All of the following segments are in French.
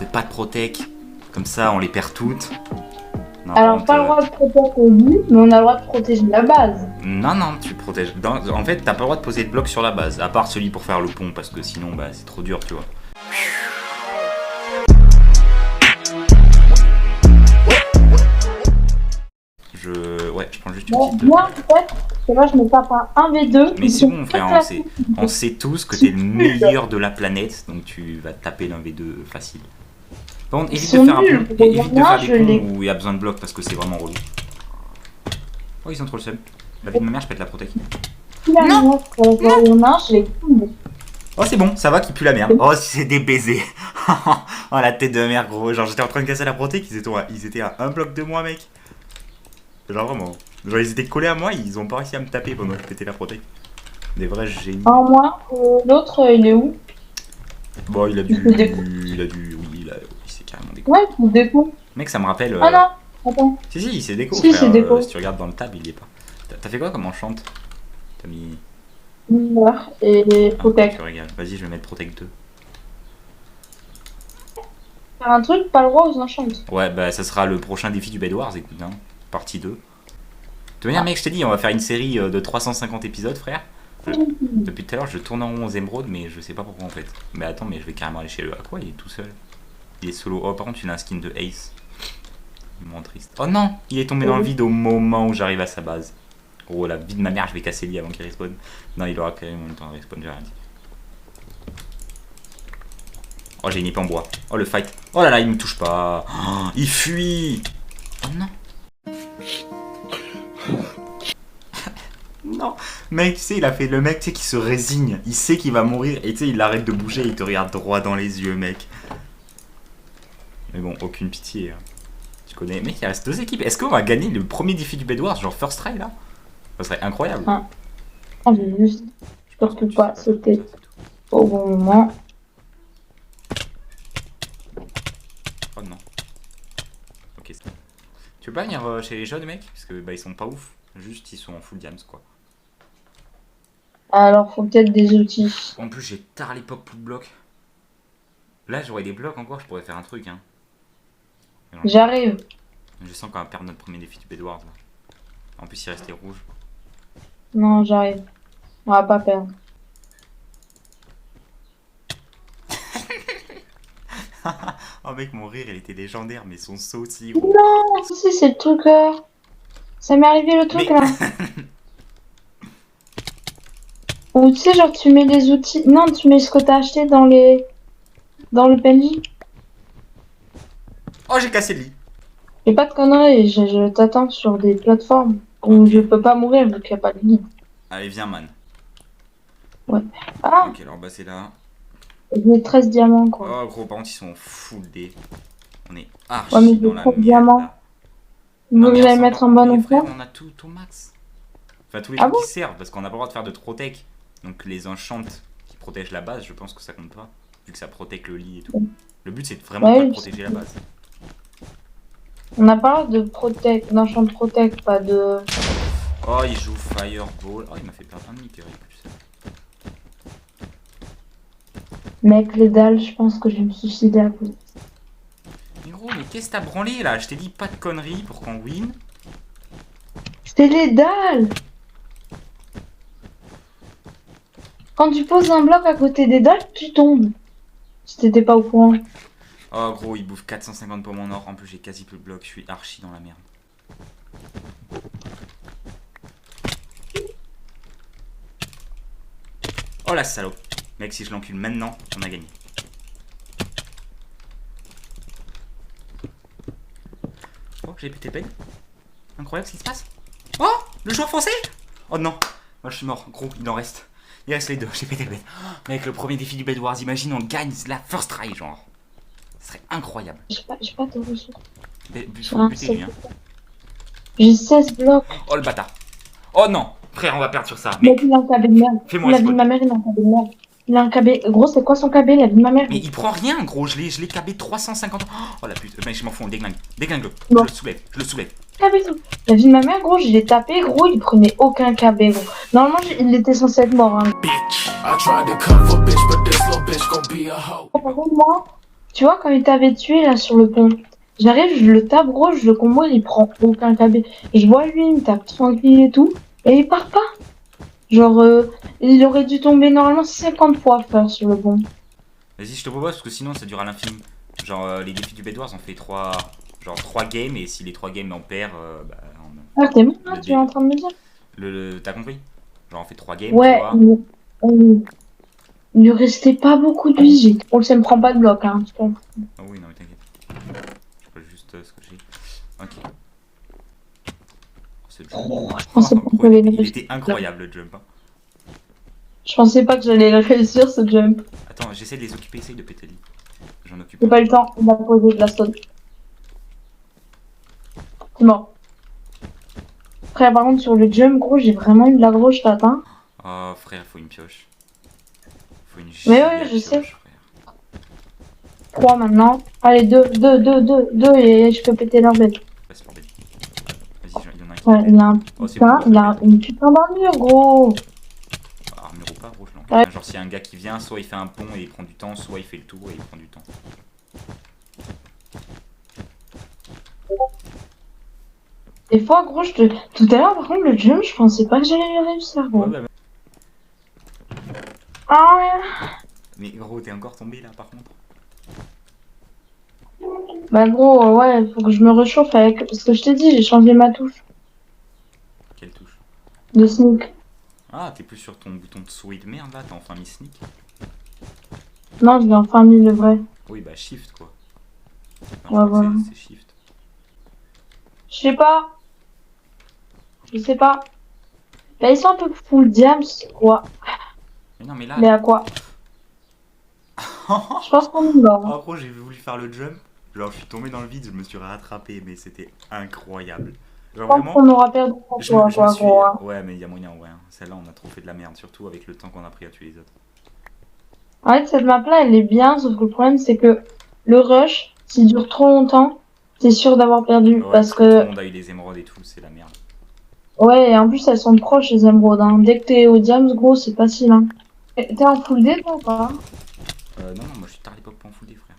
fait pas de protec. Comme ça, on les perd toutes. Non, Alors, pas le droit de protéger au but, mais on a le droit de protéger la base. Non, non, tu protèges. En fait, t'as pas le droit de poser de blocs sur la base, à part celui pour faire le pont, parce que sinon, bah, c'est trop dur, tu vois. Ouais, je prends juste une petite... Moi, peut-être, parce que là, je me tape un 1v2. Mais c'est bon, frère, on sait tous que t'es le meilleur de la planète, donc tu vas te taper l'un-v2 facile. Par contre, évite de faire des ponts où il y a besoin de blocs, parce que c'est vraiment relou. Oh, ils sont trop le seum. La vie de ma mère, je pète la protec. Non, oh, c'est bon, ça va, qui pue la merde. Oh, c'est des baisers. Oh, la tête de merde, gros. Genre, j'étais en train de casser la protec, ils étaient à un bloc de moi, mec. Genre, vraiment. Genre, ils étaient collés à moi, ils ont pas réussi à me taper pendant que je pétais la protec. Des vrais génies. En moi, l'autre, il est où? Bon, il s'est carrément déco. Ouais, il déco. Mec, ça me rappelle. Ah non, attends. Si, il s'est déco. Si, c'est déco. Si tu regardes dans le tab, il y est pas. T'as fait quoi comme enchante? T'as mis. Mineur et protect. Vas-y, je vais mettre protect 2. Faire un truc, pas le droit aux enchantes. Ouais, bah, ça sera le prochain défi du Bed Wars, écoute, hein. Partie 2. De toute manière, mec, je t'ai dit, on va faire une série de 350 épisodes, frère. Depuis tout à l'heure, je tourne en rond aux émeraudes, mais je sais pas pourquoi en fait. Mais attends, mais je vais carrément aller chez le. À quoi il est tout seul? Il est solo. Oh, par contre, il a un skin de Ace. Il me rend triste. Oh non, il est tombé dans le vide au moment où j'arrive à sa base. Oh, la vie de ma mère, je vais casser lui avant qu'il respawn. Non, il aura quand même le temps de respawn, j'ai rien dit. Oh, j'ai une épée en bois. Oh, le fight. Oh là là, il me touche pas. Oh, il fuit. Oh non. Non, mec, tu sais, il a fait le mec, tu sais, qui se résigne. Il sait qu'il va mourir et tu sais, il arrête de bouger et il te regarde droit dans les yeux, mec. Mais bon, aucune pitié. Hein. Tu connais. Mec, il reste 2 équipes. Est-ce qu'on va gagner le premier défi du Bed Wars, genre first try là? Ça serait incroyable. Ah, j'ai juste. Je peux pas sauter au bon moment. Oh non. Ok. Tu veux pas venir chez les jeunes, mec? Parce que bah, ils sont pas ouf. Juste, ils sont en full diams, quoi. Alors, faut peut-être des outils. En plus, j'ai tard l'époque plus de blocs. Là, j'aurais des blocs encore, je pourrais faire un truc, hein. J'arrive. Je sens qu'on va perdre notre premier défi du Bed Wars, là. En plus, il restait rouge. Non, j'arrive. On va pas perdre. Oh mec, mon rire, il était légendaire, mais son saut aussi. Non, si, c'est le truc là. Ça m'est arrivé le truc là. Ou tu sais, genre, tu mets les outils. Non, tu mets ce que t'as acheté dans les. Dans le PNJ. Oh, j'ai cassé le lit. J'ai pas de conneries, je t'attends sur des plateformes où je peux pas mourir vu qu'il n'y a pas de guide. Allez, viens, man. Ouais. Ah, Ok, alors bah c'est là. j'ai 13 diamants quoi. Oh, gros, par contre, ils sont full D. On est archi Ouais, mais dans j'ai la 13 merde, diamants. là. Vous Non, voulez mais les mettre en bon mais frère, emploi? on a tout au max. Enfin, tous les Ah trucs bon? qui servent, parce qu'on n'a pas le droit de faire de protec. Donc les enchantes qui protègent la base, je pense que ça compte pas. Vu que ça protège le lit et tout. Le but, c'est vraiment pas de protéger la base. On a pas de protect, d'enchant de protect, pas de. Oh, il joue Fireball. Oh, il m'a fait perdre un demi-carré plus. Mec, les dalles, je pense que je vais me suicider à cause. Mais gros, mais qu'est-ce que t'as branlé là? Je t'ai dit pas de conneries pour qu'on win. C'est les dalles! Quand tu poses un bloc à côté des dalles, tu tombes. Si t'étais pas au courant. Oh gros, il bouffe 450 pour mon or. En plus, j'ai quasi plus de blocs. Je suis archi dans la merde. Oh la salope. Mec, si je l'encule maintenant, on a gagné. Oh, j'ai pété le peg. Incroyable ce qui se passe. Oh, le joueur français. Oh non. Moi, je suis mort. Gros, il en reste. Il reste les deux. J'ai pété le bed. Mec, le premier défi du Bed Wars. Imagine, on gagne la first try, genre. Ce serait incroyable. J'ai pas de ressources. Faut buter lui, hein. J'ai 16 blocs. Oh le bâtard. Oh non. Frère, on va perdre sur ça. Mec, il a un KB de merde. Fais-moi La vie de ma mère, il a un KB de merde. Il a un KB. Gros, c'est quoi son KB, la vie de ma mère? Mais il prend rien, gros. Je l'ai KB 350. Oh la pute. Mec, je m'en fous, on le déglingue. Déglingue-le. Bon. Je le soulève. KB, la vie de ma mère, gros, je l'ai tapé, gros, il prenait aucun KB, gros. Normalement, il était censé être mort, hein. Par contre, moi, Tu vois, quand il t'avait tué là sur le pont, j'arrive, je le tape gros, je le combo, il prend aucun KB. Je vois lui, il me tape tranquille et tout, et il part pas. Genre, il aurait dû tomber normalement 50 fois faire sur le pont. Vas-y, je te propose parce que sinon ça dure à l'infini. Genre, les défis du Bed Wars, on fait 3 games et si les 3 games on perd, bah, Ah, t'es bon là, le tu es en train de me dire? t'as compris? Genre, on fait 3 games, tu Ouais, vois. il lui restait pas beaucoup de vie. On ça me prend pas de bloc, hein. Ah oui, non, mais t'inquiète. Je peux juste ce que j'ai. Ok. Ce jump. Je pensais pas que j'allais le Il réussir. était incroyable le jump. Hein. Je pensais pas que j'allais le réussir ce jump. Attends, j'essaie de les occuper, essaye de péter les. J'en occupe J'ai un. pas eu le temps, il m'a posé de la stone. C'est mort. Frère, par contre, sur le jump, gros, j'ai vraiment eu de la grosse stat, hein. Oh frère, faut une pioche. Faut une Mais giga ouais, je pioche, sais. frère. 3 maintenant. Allez, 2 et je peux péter leur bête. Passe leur bête. Vas-y, il y en a un qui Ouais, me il a un Oh, c'est bon, putain, je il le a pète. une putain d'armure, gros. Armure ou pas, gros, je l'encaisse. Ouais. Genre, s'il y a un gars qui vient, soit il fait un pont et il prend du temps, soit il fait le tour et il prend du temps. Des fois, gros, tout à l'heure, par contre, le jump, je pensais pas que j'allais le réussir, gros. Ouais, bah, Ah ouais. mais gros, t'es encore tombé là par contre. Bah, gros, ouais, faut que je me réchauffe avec. Parce que je t'ai dit, j'ai changé ma touche Quelle touche? de sneak. Ah, t'es plus sur ton bouton de souris de merde là, t'as enfin mis sneak. Non, je l'ai enfin mis le vrai. Oui, bah shift quoi. Non, je Ouais, crois voilà. que c'est shift. Je sais pas. Je sais pas. Bah, ils sont un peu full diams, quoi. Mais non, mais là. Mais à quoi? Je pense qu'on est mort. Hein. En gros, j'ai voulu faire le jump. Genre, je suis tombé dans le vide, je me suis rattrapé, mais c'était incroyable. Genre, Je pense vraiment, qu'on aura perdu pour toi, je me quoi, suis. gros. Hein. Ouais, mais il y a moyen, ouais. Hein. Celle-là, on a trop fait de la merde, surtout avec le temps qu'on a pris à tuer les autres. En fait, cette map-là, elle est bien, sauf que le problème, c'est que le rush, s'il dure trop longtemps, t'es sûr d'avoir perdu. Ouais, Parce parce que tout le que, monde a eu des émeraudes et tout, c'est la merde. ouais, et en plus, elles sont proches, les émeraudes. Hein. Dès que t'es au diams, gros, c'est facile. Hein. T'es en full D, toi, ou pas? Non, non, moi je suis tard à l'époque pas en full day, frère.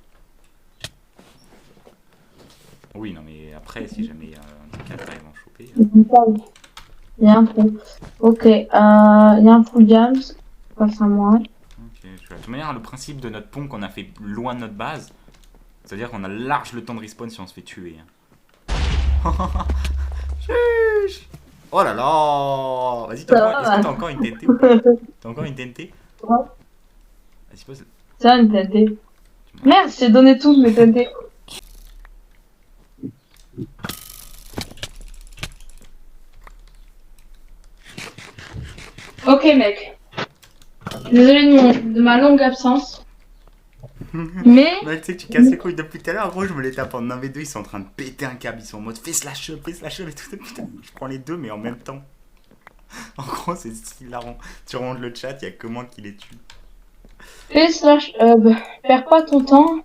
Oui, non, mais après, si jamais un des 4 arrive à en choper. Il y a un trou. Ok, il y a un full diams. Passe à moi. Ok, de toute manière, le principe de notre pont qu'on a fait loin de notre base, c'est-à-dire qu'on a large le temps de respawn si on se fait tuer. Hein. Chuch. Oh là là. Vas-y, est-ce que t'as encore une TNT ou pas? T'as encore une TNT? Vas-y, pose. C'est un TNT. Merde, je t'ai donné tous mes TNT. Ok, mec. Désolé de ma longue absence. Mais. Mais tu sais que tu casses les couilles depuis tout à l'heure, gros, je me les tape en 1v2, ils sont en train de péter un câble, ils sont en mode fais slash up et tout. Putain, je prends les deux, mais en même temps. En gros, c'est si hilarant. Tu remontes le chat, il y a que moi qui les tue. Fais slash hub. Perds pas ton temps.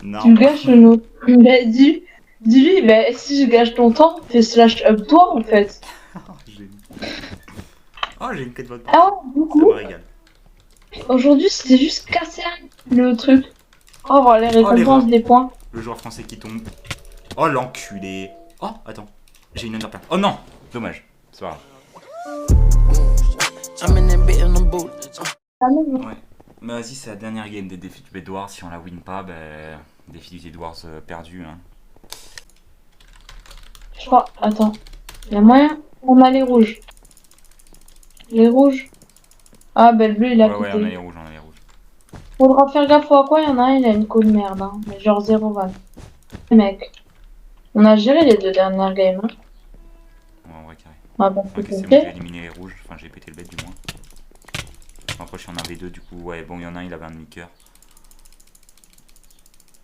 Non. Tu gâches le nôtre. Bah, dis-lui, bah, si je gâche ton temps, fais slash hub toi en fait. Oh, j'ai une clé de votre part. Ah ouais, du Ça coup, me régale. aujourd'hui c'était juste casser le truc. Oh, voilà, les récompenses rats. des points. Le joueur français qui tombe. Oh, l'enculé. Oh, attends. J'ai une underpack. Oh non. Dommage. C'est pas grave. Ouais. Mais vas-y, c'est la dernière game des défis du Bedwars. Si on la win pas, ben. Défi du Bedwars perdu. Hein. Je crois, attends. Il y a moyen. On a les rouges. Les rouges. Ah, bah le bleu il a Ouais, quitté. ouais, on a les rouges, on a les rouges. Faudra faire gaffe à quoi, il y en a un, il a une co de merde. Hein. Mais genre 0 van. Mec. On a géré les 2 dernières games. Hein. Ouais, en vrai, carré. Ah, bah, Ok, c'est ok. bon, j'ai éliminé les rouges. Enfin, j'ai pété le bête du moins. Après, je suis en AV2, du coup, ouais, bon, il y en a un, il avait un demi-coeur.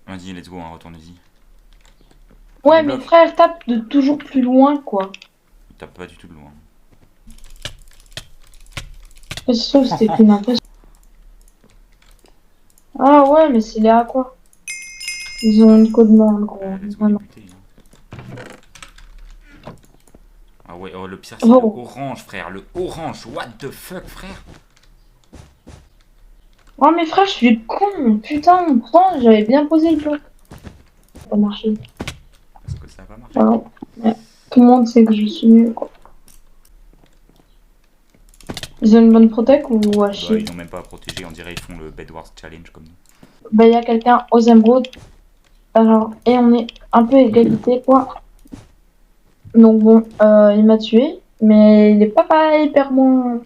Vas-y, let's go, hein, retournez-y. Ouais, mais frère, tape de toujours plus loin, quoi. Il tape pas du tout de loin. Sauf c'était qu'une impression. Ah ouais, mais c'est là à quoi? Ils ont une co de merde, gros. Let's go Vraiment. débuter. Hein. Ah ouais, oh, le pire, c'est Oh. le orange, frère. Le orange, what the fuck, frère. Oh, mes frères, je suis con. Putain, pourtant, j'avais bien posé le bloc. Ça a pas marché. Parce que ça va marcher. Alors, ouais. Tout le monde sait que je suis nul, quoi. Ils ont une bonne protec ou à Bah, chier? ils n'ont même pas à protéger, on dirait ils font le Bed Wars Challenge comme nous. Bah, il y a quelqu'un aux émeraudes. Alors, et on est un peu égalité, quoi. Donc bon, il m'a tué, mais il est pas hyper bon.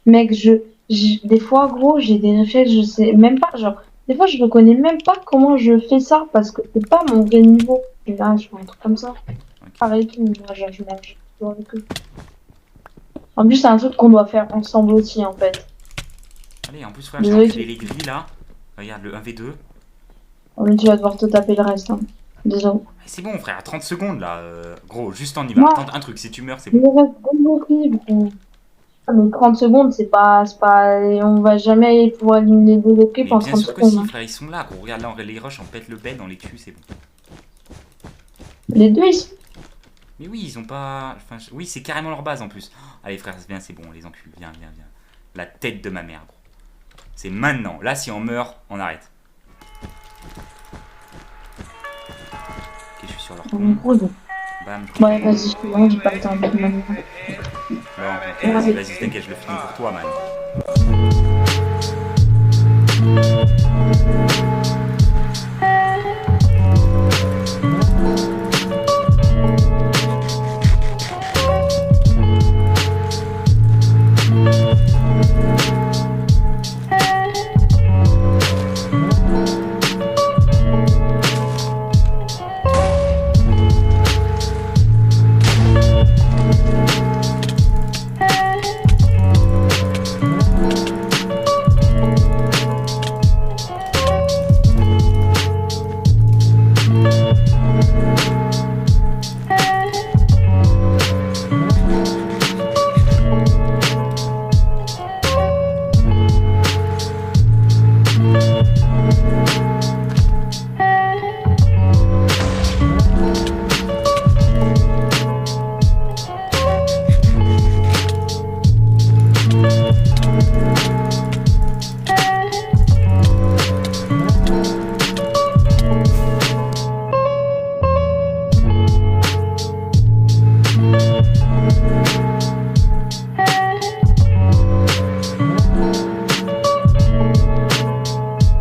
Mec, des fois, gros, j'ai des réflexes, je sais même pas, genre, des fois, je reconnais même pas comment je fais ça, parce que c'est pas mon vrai niveau. Et là, je fais un truc comme ça. Ok. Pareil, tout, moi, je mange toujours avec eux. En plus, c'est un truc qu'on doit faire ensemble aussi, en fait. Allez, en plus, frère, j'ai Désolé, enculé les grilles là. Regarde le 1v2. tu vas devoir te taper le reste, hein. Désolé. C'est bon, frère, 30 secondes là. Gros, juste on y va. Moi, Tente un truc, si tu meurs, c'est il bon. me reste bon gros. Mais 30 secondes, c'est pas, on va jamais pouvoir éliminer deux équipes Mais en bien 30 sûr que secondes, si, hein. frère, ils sont là. Gros, regarde là, on les rush, on pète le bed, on les tue, c'est bon. Les deux, ils Mais oui, ils ont pas. Enfin, oui, c'est carrément leur base en plus. Allez, frère, viens, c'est bon, on les encule. Viens, viens, viens. La tête de ma mère, gros. C'est maintenant. Là, si on meurt, on arrête. Ok, je suis sur leur sont pont. gros. Bam. Ouais, vas-y, non, j'ai pas le temps de toute manière. Bon, ok, vas-y, vas-y, t'inquiète, je le finis pour toi, man.